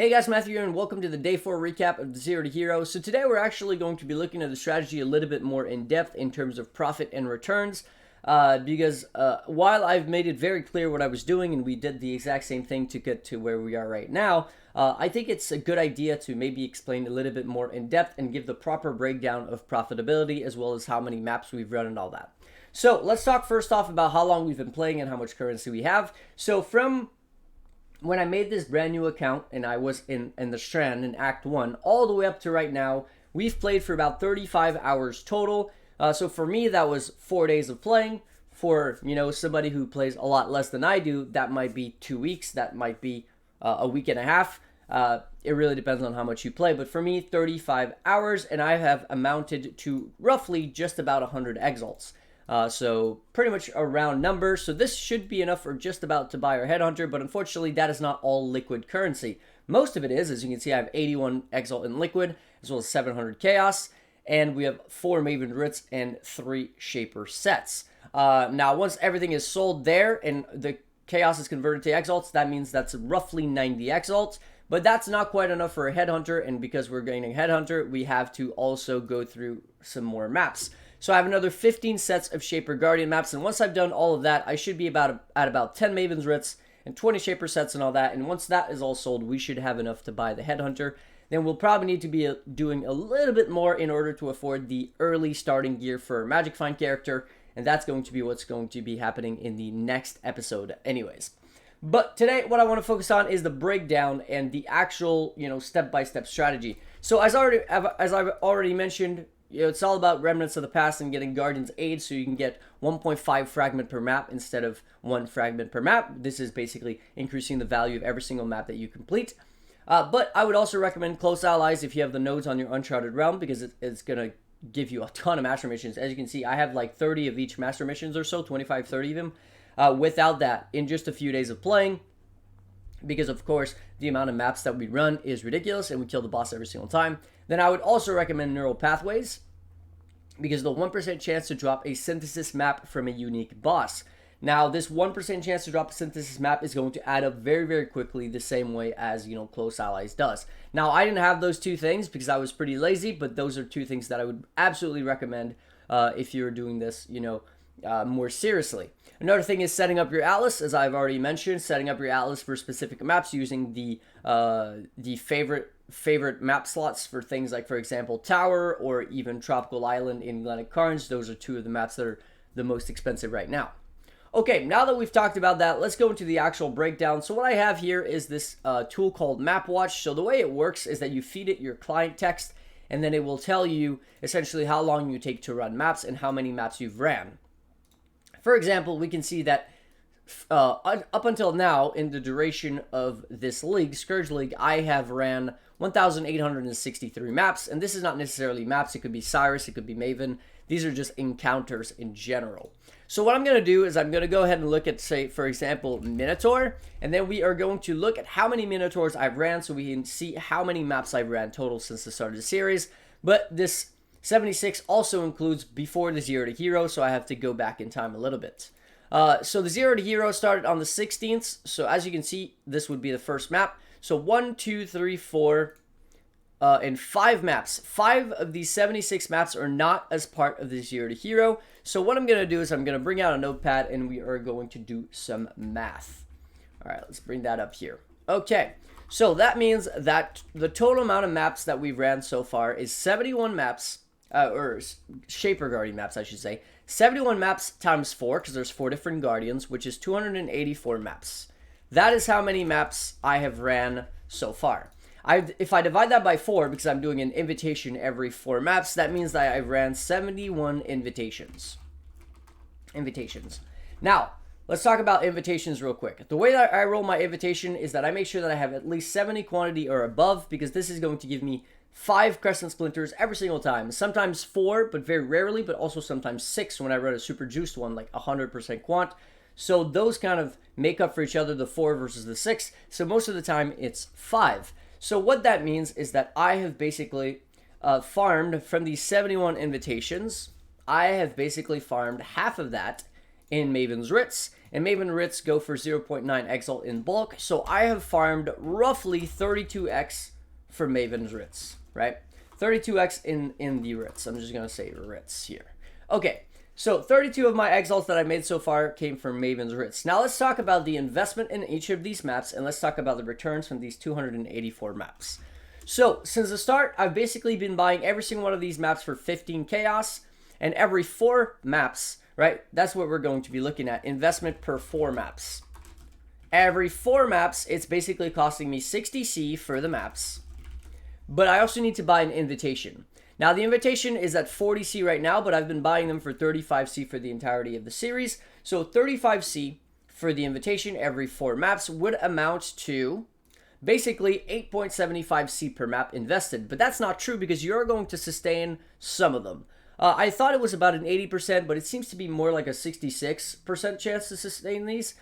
Hey guys, Matthew here, and welcome to the Day 4 recap of the Zero to Hero. So today we're actually going to be looking at the strategy a little bit more in depth in terms of profit and returns. Because while I've made it very clear what I was doing and we did the exact same thing to get to where we are right now, I think it's a good idea to maybe explain a little bit more in depth and give the proper breakdown of profitability as well as how many maps we've run and all that. So let's talk first off about how long we've been playing and how much currency we have. So from when I made this brand new account and I was in the Strand in Act 1 all the way up to right now, we've played for about 35 hours total. So for me, that was 4 days of playing. For, somebody who plays a lot less than I do, that might be 2 weeks, that might be a week and a half. It really depends on how much you play. But for me, 35 hours, and I have amounted to roughly just about 100 exalts. So pretty much a round number. So this should be enough for just about to buy our Headhunter, but unfortunately that is not all liquid currency. Most of it is, as you can see, I have 81 Exalt in liquid, as well as 700 Chaos, and we have 4 Maven Writs and 3 Shaper sets. Now, once everything is sold there and the Chaos is converted to Exalts, that means that's roughly 90 Exalts, but that's not quite enough for a Headhunter, and because we're gaining Headhunter, we have to also go through some more maps. So I have another 15 sets of Shaper Guardian maps, and once I've done all of that, I should be at about 10 Maven's Writs and 20 Shaper sets and all that, and once that is all sold, we should have enough to buy the Headhunter. Then we'll probably need to be doing a little bit more in order to afford the early starting gear for Magic Find character, and that's going to be what's going to be happening in the next episode anyways. But today, what I want to focus on is the breakdown and the actual, step-by-step strategy. So as I've already mentioned, it's all about Remnants of the Past and getting Guardian's Aid, so you can get 1.5 fragment per map instead of 1 fragment per map. This is basically increasing the value of every single map that you complete. But I would also recommend Close Allies if you have the nodes on your Uncharted Realm, because it's going to give you a ton of Master Missions. As you can see, I have like 30 of each Master Missions or so, 25, 30 of them. Without that, in just a few days of playing, because of course the amount of maps that we run is ridiculous and we kill the boss every single time. Then I would also recommend Neural Pathways, because the 1% chance to drop a synthesis map from a unique boss. Now, this 1% chance to drop a synthesis map is going to add up very, very quickly, the same way as, Close Allies does. Now, I didn't have those two things because I was pretty lazy, but those are two things that I would absolutely recommend if you're doing this, more seriously. Another thing is setting up your atlas, as I've already mentioned, setting up your atlas for specific maps using the favorite map slots for things like, for example, Tower or even Tropical Island in Glennick Carnes. Those are two of the maps that are the most expensive right now. Okay, now that we've talked about that, let's go into the actual breakdown. So what I have here is this tool called Map Watch. So the way it works is that you feed it your client text, and then it will tell you essentially how long you take to run maps and how many maps you've ran. For example, we can see that up until now, in the duration of this league, Scourge League, I have ran 1,863 maps, and this is not necessarily maps. It could be Cyrus, it could be Maven. These are just encounters in general. So what I'm going to do is I'm going to go ahead and look at, say, for example, Minotaur, and then we are going to look at how many Minotaurs I've ran so we can see how many maps I've ran total since the start of the series. But this 76 also includes before the Zero to Hero, so I have to go back in time a little bit. So the Zero to Hero started on the 16th, so as you can see, this would be the first map. So 1, 2, 3, 4, and 5 maps. 5 of these 76 maps are not as part of the Zero to Hero. So what I'm going to do is I'm going to bring out a notepad and we are going to do some math. Alright, let's bring that up here. Okay, so that means that the total amount of maps that we've ran so far is 71 maps, or Shaper Guardian maps, I should say. 71 maps times 4, because there's 4 different Guardians, which is 284 maps. That is how many maps I have ran so far. If I divide that by 4, because I'm doing an invitation every 4 maps, that means that I ran 71 invitations. Now, let's talk about invitations real quick. The way that I roll my invitation is that I make sure that I have at least 70 quantity or above, because this is going to give me 5 Crescent Splinters every single time. Sometimes 4, but very rarely, but also sometimes 6 when I run a super juiced one, like 100% quant. So those kind of make up for each other, the 4 versus the 6. So most of the time, it's 5. So what that means is that I have basically farmed from these 71 invitations. I have basically farmed half of that in Maven's Writs, and Maven Ritz go for 0.9 Exalt in bulk. So I have farmed roughly 32x for Maven's Ritz, right? 32x in the Ritz. I'm just going to say Ritz here. Okay, so 32 of my exalts that I made so far came from Maven's Ritz. Now let's talk about the investment in each of these maps, and let's talk about the returns from these 284 maps. So since the start, I've basically been buying every single one of these maps for 15 chaos, and every 4 maps, right? That's what we're going to be looking at. Investment per 4 maps. Every 4 maps, it's basically costing me 60C for the maps. But I also need to buy an invitation. Now, the invitation is at 40C right now, but I've been buying them for 35C for the entirety of the series. So 35C for the invitation every 4 maps would amount to basically 8.75C per map invested. But that's not true because you're going to sustain some of them. I thought it was about an 80%, but it seems to be more like a 66% chance to sustain these.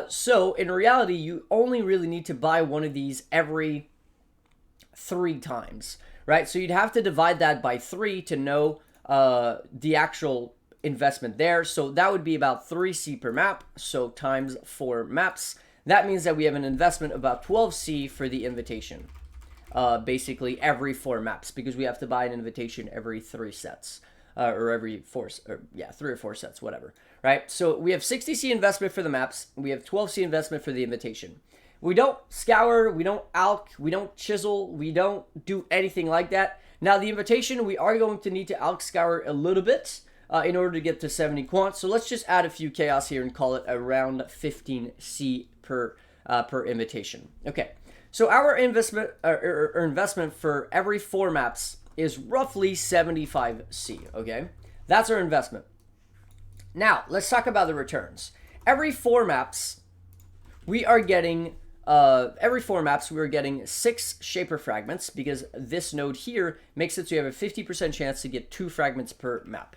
So in reality, you only really need to buy one of these every 3 times, right? So you'd have to divide that by 3 to know the actual investment there. So that would be about 3C per map, so times 4 maps. That means that we have an investment of about 12C for the invitation, basically every 4 maps, because we have to buy an invitation every 3 sets. Or every 4, or yeah, 3 or 4 sets, whatever, right? So we have 60C investment for the maps. We have 12C investment for the invitation. We don't scour, we don't alch, we don't chisel, we don't do anything like that. Now, the invitation, we are going to need to alch scour a little bit in order to get to 70 quant. So let's just add a few chaos here and call it around 15C per invitation. Okay, so our investment investment for every 4 maps is roughly 75C, okay? That's our investment. Now, let's talk about the returns. Every 4 maps, we are getting 6 Shaper Fragments, because this node here makes it so you have a 50% chance to get 2 fragments per map.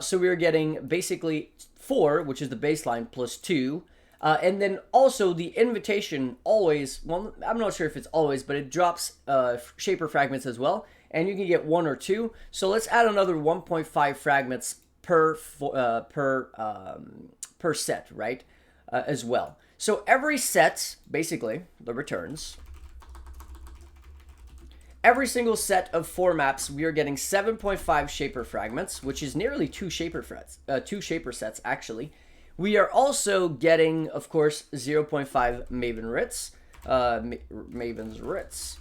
So we are getting basically 4, which is the baseline, plus 2. And then also the invitation always, well, I'm not sure if it's always, but it drops Shaper Fragments as well. And you can get 1 or 2. So let's add another 1.5 fragments per set, right? As well. So every set, basically, the returns, every single set of 4 maps, we are getting 7.5 Shaper Fragments, which is nearly 2 Shaper sets, actually. We are also getting, of course, 0.5 Maven Ritz, Maven's Ritz.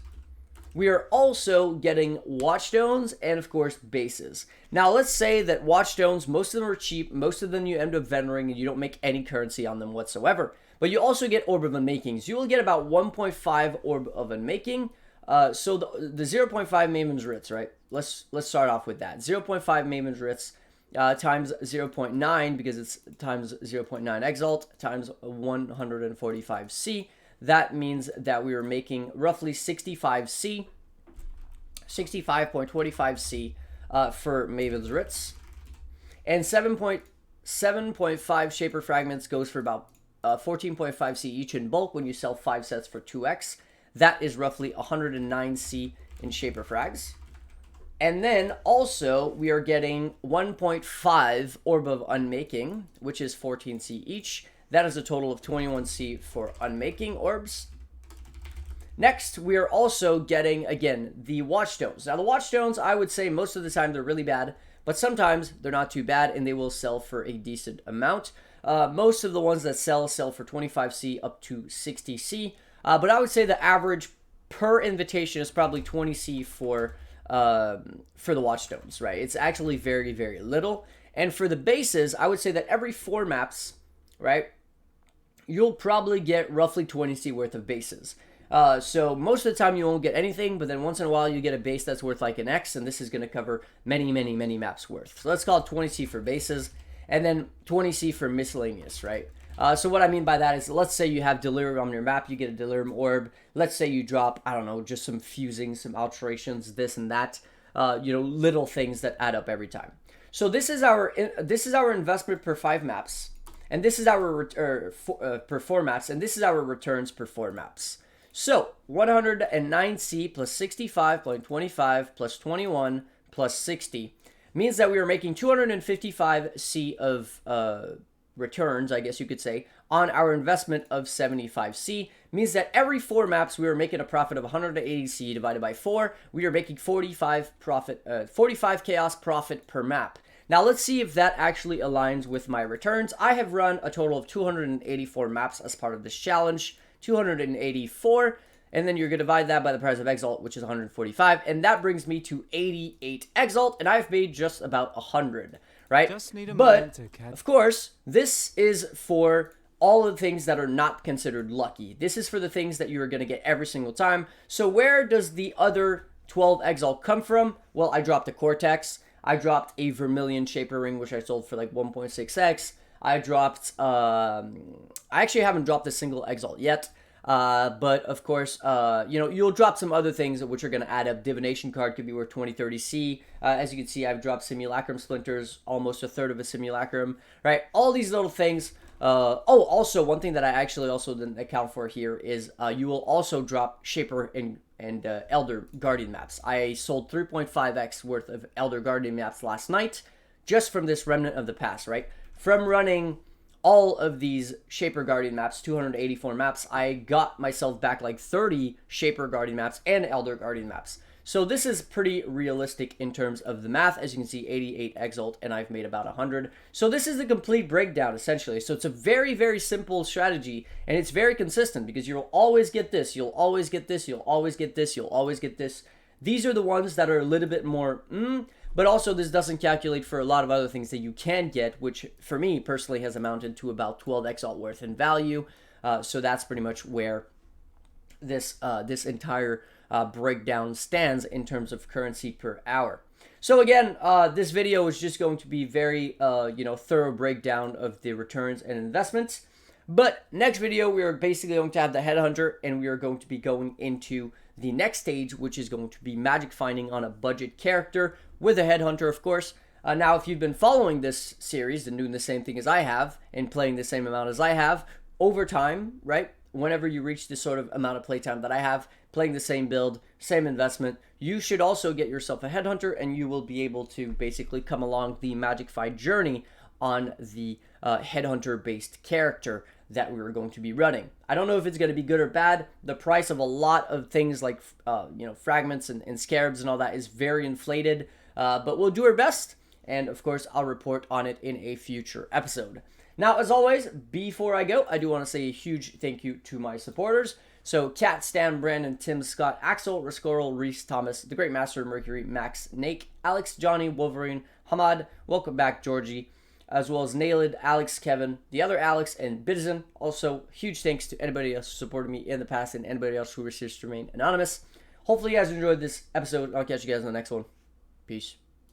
We are also getting Watchstones and, of course, bases. Now, let's say that Watchstones, most of them are cheap. Most of them you end up vendoring and you don't make any currency on them whatsoever. But you also get Orb of Unmakings. You will get about 1.5 Orb of Unmaking. So the 0.5 Maven's Ritz, right? Let's start off with that. 0.5 Maven's Ritz times 0.9, because it's times 0.9 Exalt, times 145C. That means that we are making roughly 65C, 65.25C for Maven's Ritz. And 7.5 Shaper Fragments goes for about 14.5C each in bulk when you sell 5 sets for 2x. That is roughly 109C in Shaper Frags. And then also we are getting 1.5 Orb of Unmaking, which is 14C each. That is a total of 21C for Unmaking Orbs. Next, we are also getting, again, the Watchstones. Now, the Watchstones, I would say most of the time they're really bad, but sometimes they're not too bad, and they will sell for a decent amount. Most of the ones that sell for 25C up to 60C. But I would say the average per invitation is probably 20C for the Watchstones, right? It's actually very, very little. And for the bases, I would say that every 4 maps, right, you'll probably get roughly 20C worth of bases. So most of the time you won't get anything, but then once in a while you get a base that's worth like an X, and this is going to cover many, many, many maps worth. So let's call it 20C for bases, and then 20C for miscellaneous, right? So what I mean by that is, let's say you have Delirium on your map, you get a Delirium Orb. Let's say you drop, I don't know, just some fusing, some alterations, this and that, little things that add up every time. So this is our investment per 5 maps. And this is our per 4 maps, and this is our returns per 4 maps. So 109C plus 65.25 plus 21 plus 60 means that we are making 255C of returns, I guess you could say, on our investment of 75C means that every 4 maps we are making a profit of 180C divided by 4. We are making 45 chaos profit per map. Now let's see if that actually aligns with my returns. I have run a total of 284 maps as part of this challenge. 284, and then you're going to divide that by the price of Exalt, which is 145, and that brings me to 88 Exalt, and I've made just about 100, right? But, of course, this is for all of the things that are not considered lucky. This is for the things that you're going to get every single time. So where does the other 12 Exalt come from? Well, I dropped a Cortex. I dropped a Vermilion Shaper Ring, which I sold for like 1.6x. I dropped, I actually haven't dropped a single Exalt yet. But of course, you know, you'll drop some other things which are going to add up. Divination card could be worth 20, 30C. As you can see, I've dropped Simulacrum Splinters, almost a third of a Simulacrum, right? All these little things. Oh, also, one thing that I actually also didn't account for here is you will also drop Shaper and Elder Guardian maps. I sold 3.5x worth of Elder Guardian maps last night just from this Remnant of the Past, right? From running all of these Shaper Guardian maps, 284 maps, I got myself back like 30 Shaper Guardian maps and Elder Guardian maps. So this is pretty realistic in terms of the math. As you can see, 88 Exalt, and I've made about 100. So this is the complete breakdown, essentially. So it's a very, very simple strategy, and it's very consistent because you'll always get this, you'll always get this, you'll always get this, you'll always get this. These are the ones that are a little bit more, but also this doesn't calculate for a lot of other things that you can get, which for me personally has amounted to about 12 Exalt worth in value. So that's pretty much where this entire breakdown stands in terms of currency per hour. So again, this video is just going to be very thorough breakdown of the returns and investments. But next video, we are basically going to have the Headhunter, and we are going to be going into the next stage, which is going to be magic finding on a budget character with a Headhunter, of course. Now, if you've been following this series and doing the same thing as I have and playing the same amount as I have, over time, right, whenever you reach this sort of amount of playtime that I have, playing the same build, same investment, you should also get yourself a Headhunter, and you will be able to basically come along the Magic Fight journey on the Headhunter-based character that we were going to be running. I don't know if it's going to be good or bad. The price of a lot of things like fragments and scarabs and all that is very inflated, but we'll do our best, and of course I'll report on it in a future episode. Now, as always, before I go, I do want to say a huge thank you to my supporters. So, Kat, Stan, Brandon, Tim, Scott, Axel, Riscorel, Reese, Thomas, The Great Master of Mercury, Max, Nake, Alex, Johnny, Wolverine, Hamad, welcome back, Georgie, as well as Nailed, Alex, Kevin, the other Alex, and Bitizen. Also, huge thanks to anybody else who supported me in the past and anybody else who wishes to remain anonymous. Hopefully, you guys enjoyed this episode. I'll catch you guys in the next one. Peace.